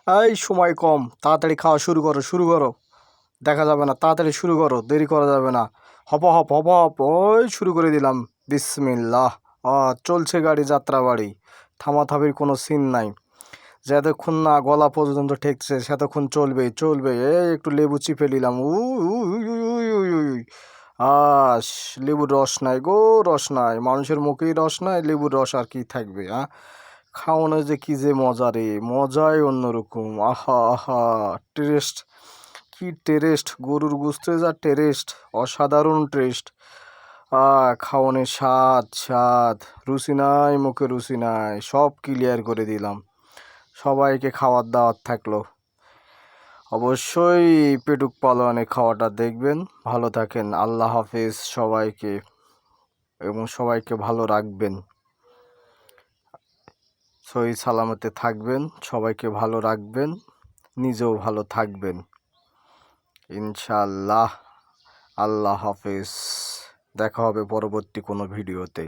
এই সময় কম, তাড়াতাড়ি খাওয়া শুরু করো, শুরু করো। দেখা যাবে না, তাড়াতাড়ি শুরু করো, দেরি করা যাবে না। হপ হপ হপ হপ, ওই শুরু করে দিলাম। বিসমিল্লাহ। চলছে গাড়ি, যাত্রা বাড়ি, থামাথামির কোনো সিন নাই। যতক্ষণ না গলা পর্যন্ত ঠেকছে সেতক্ষণ চলবেই চলবে। এই একটু লেবু চিপে নিলাম। উই। আস, লেবুর রস নাই গো, রস নাই, মানুষের মুখেই রস নাই, লেবুর রস আর কি থাকবে? খাওয়ানো যে কি যে মজা রে, মজাই অন্যরকম। আহা আহা, টেস্ট, কি টেরেস্ট, গরুর গোস্তে যা টেরেস্ট, অসাধারণ টেস্ট। খাওয়ানোর স্বাদ স্বাদ, রুচি নাই মুখে, রুচি নাই, সব ক্লিয়ার করে দিলাম। সবাইকে খাওয়ার দাওয়াত থাকলো। অবশ্যই পেটুক পালোয়ানে খাওয়াটা দেখবেন। ভালো থাকেন, আল্লাহ হাফেজ সবাইকে, এবং সবাইকে ভালো রাখবেন, সহি সালামতে থাকবেন, সবাইকে ভালো রাখবেন, নিজেও ভালো থাকবেন ইনশাআল্লাহ। আল্লাহ হাফেজ। দেখা হবে পরবর্তী কোনো ভিডিওতে।